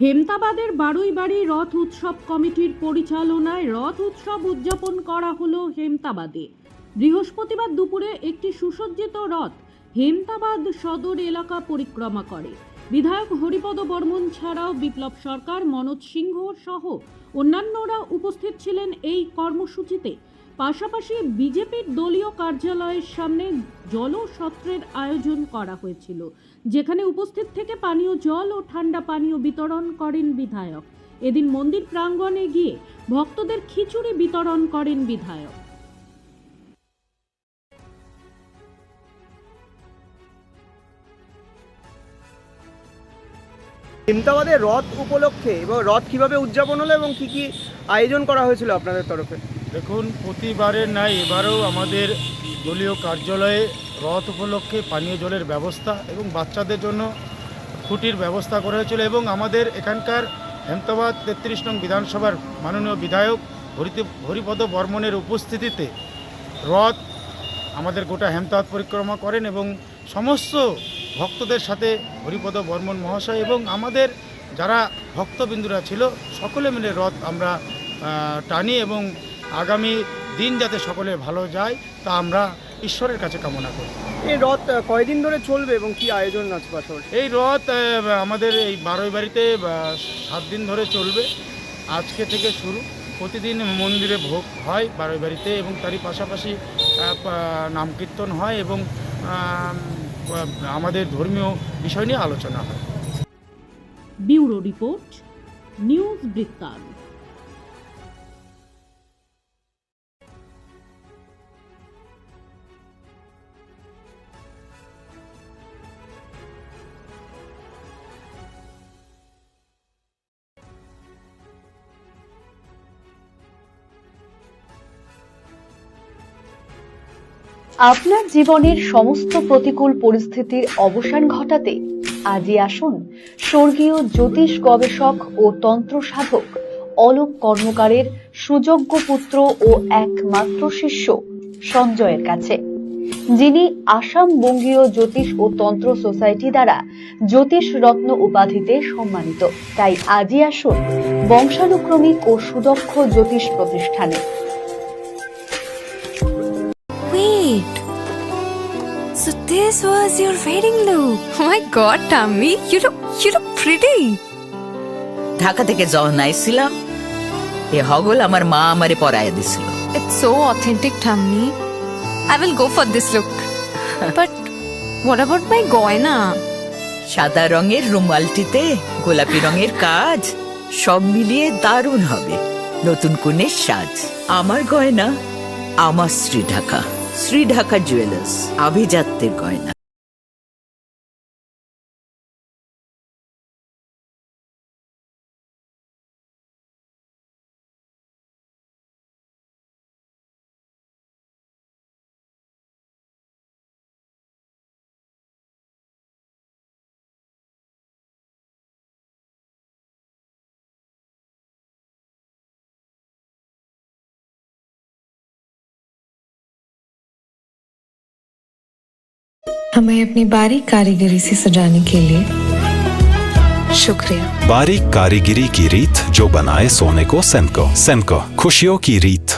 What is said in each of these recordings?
হেমতাবাদের বারুইবাড়ি রথ উৎসব কমিটির পরিচালনায় রথ উৎসব উদযাপন করা হলো হেমতাবাদে। বৃহস্পতিবার দুপুরে একটি সুসজ্জিত রথ হেমতাবাদ সদর এলাকা পরিক্রমা করে। বিধায়ক হরিপদ বর্মন ছাড়াও বিপ্লব সরকার, মনোজ সিংহ সহ অন্যান্যরা উপস্থিত ছিলেন এই কর্মসূচিতে। পাশাপাশি বিজেপির দলীয় কার্যালয়ের সামনে জলসত্রের আয়োজন করা হয়েছিল, যেখানে উপস্থিত থেকে পানীয় জল ও ঠান্ডা পানীয় বিতরণ করেন বিধায়ক। এদিন মন্দির প্রাঙ্গণে গিয়ে ভক্তদের খিচুড়ি বিতরণ করেন বিধায়ক। হেমতাবাদে রথ উপলক্ষে এবং রথ কিভাবে উদযাপন হলো এবং কি আয়োজন করা হয়েছিল আপনাদের তরফে? দেখুন, প্রতিবারের নাই এবারেও আমাদের দলীয় কার্যালয়ে রথ উপলক্ষে পানীয় জলের ব্যবস্থা এবং বাচ্চাদের জন্য খুঁটির ব্যবস্থা করা হয়েছিল এবং আমাদের এখানকার হেমতাবাদ ৩৩ নং বিধানসভার মাননীয় বিধায়ক হরিপদ বর্মনের উপস্থিতিতে রথ আমাদের গোটা হেমতাবাদ পরিক্রমা করেন এবং সমস্ত ভক্তদের সাথে হরিপদ বর্মন মহাশয় এবং আমাদের যারা ভক্তবিন্দুরা ছিল সকলে মিলে রথ আমরা টানি এবং আগামী দিন যাতে সকলের ভালো যায় তা আমরা ঈশ্বরের কাছে কামনা করি। এই রথ কয়দিন ধরে চলবে এবং কি আয়োজন আছে পাশাপাশি? এই রথ আমাদের এই বারুইবাড়িতে 7 দিন ধরে চলবে। আজকে থেকে শুরু, প্রতিদিন মন্দিরে ভোগ হয় বারুইবাড়িতে এবং তারই পাশাপাশি নাম কীর্তন হয় এবং আমাদের ধর্মীয় বিষয় নিয়ে আলোচনা হয়। ব্যুরো রিপোর্ট, নিউজ বৃত্তান্ত। আপনার জীবনের সমস্ত প্রতিকূল পরিস্থিতির অবসান ঘটাতে আজই আসুন স্বর্গীয় জ্যোতিষ গবেষক ও তন্ত্র সাধক অলোক কর্মকারের সুযোগ্য পুত্র ও একমাত্র শিষ্য সঞ্জয়ের কাছে, যিনি আসাম বঙ্গীয় জ্যোতিষ ও তন্ত্র সোসাইটি দ্বারা জ্যোতিষ রত্ন উপাধিতে সম্মানিত। তাই আজই আসুন বংশানুক্রমিক ও সুদক্ষ জ্যোতিষ প্রতিষ্ঠানে। So this was your wedding look. Oh my god, Tammy, you look pretty. Dhaka থেকে যখন আইছিলাম এ হগল আমার মা আমারে পরাইয়া দিছিল। It's so authentic, Tammy. I will go for this look. But what about my goina? সাদা রঙের রুমালটিতে গোলাপি রঙের কাজ, সব মিলিয়ে দারুণ হবে নতুন কনের সাজ। আমার গয়না আমার শ্রী ঢাকা জুয়েলার্স, আভিজাত্যের গয়না। हमें अपनी बारीक कारीगरी से सजाने के लिए शुक्रिया। बारीक कारीगरी की रीत जो बनाए सोने को सेमको खुशियों की रीत।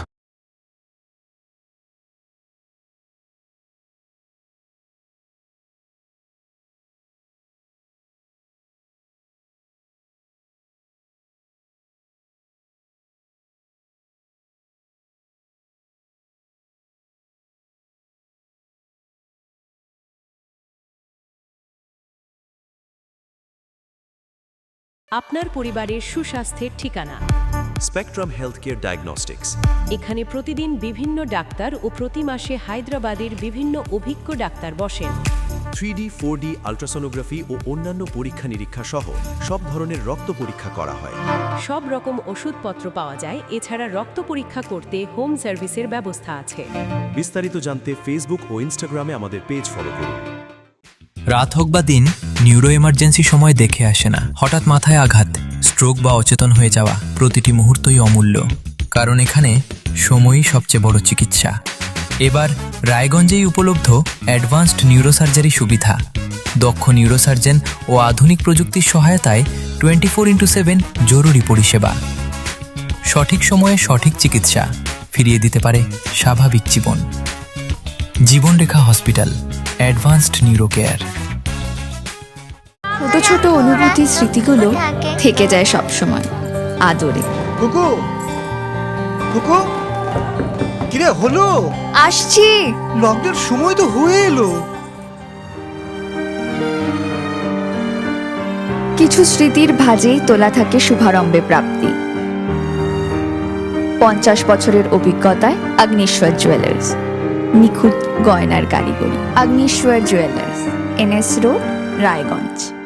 আপনার পরিবারের সুস্বাস্থ্যের ঠিকানা স্পেকট্রাম হেলথকেয়ার ডায়াগনস্টিক্স। এখানে প্রতিদিন বিভিন্ন ডাক্তার ও প্রতি মাসে হায়দ্রাবাদের বিভিন্ন অভিজ্ঞ ডাক্তার বসেন। 3D, 4D আল্ট্রাসোনোগ্রাফি ও অন্যান্য পরীক্ষা নিরীক্ষা সহ সব ধরনের রক্ত পরীক্ষা করা হয়। সব রকম ওষুধপত্র পাওয়া যায়। এছাড়া রক্ত পরীক্ষা করতে হোম সার্ভিসের ব্যবস্থা আছে। বিস্তারিত জানতে ফেসবুক ও ইনস্টাগ্রামে আমাদের পেজ ফলো করুন। রাত হোক বা দিন, নিউরো এমার্জেন্সি সময় দেখে আসে না। হঠাৎ মাথায় আঘাত, স্ট্রোক বা অচেতন হয়ে যাওয়া, প্রতিটি মুহূর্তই অমূল্য। কারণ এখানে সময়ই সবচেয়ে বড় চিকিৎসা। এবার রায়গঞ্জেই উপলব্ধ অ্যাডভান্সড নিউরোসার্জারি সুবিধা, দক্ষ নিউরোসার্জন ও আধুনিক প্রযুক্তির সহায়তায় 24x7 জরুরি পরিষেবা। সঠিক সময়ে সঠিক চিকিৎসা ফিরিয়ে দিতে পারে স্বাভাবিক জীবন। জীবনরেখা হসপিটাল, অ্যাডভান্সড নিউরো কেয়ার। ছোট ছোট অনুভূতি স্মৃতিগুলো থেকে যায় সব সময় আদরে। কুকু কুকু কিরে হলো? আসছি। লকডাউন সময় তো হয়ে এলো। কিছু স্মৃতির ভাজেই তোলা থাকে শুভারম্ভে প্রাপ্তি। 50 বছরের অভিজ্ঞতায় আগ্নেশ্বর জুয়েলার্স, নিখুঁত গয়নার কারিগরি। Agneshwar jewellers, NS road, Raiganj.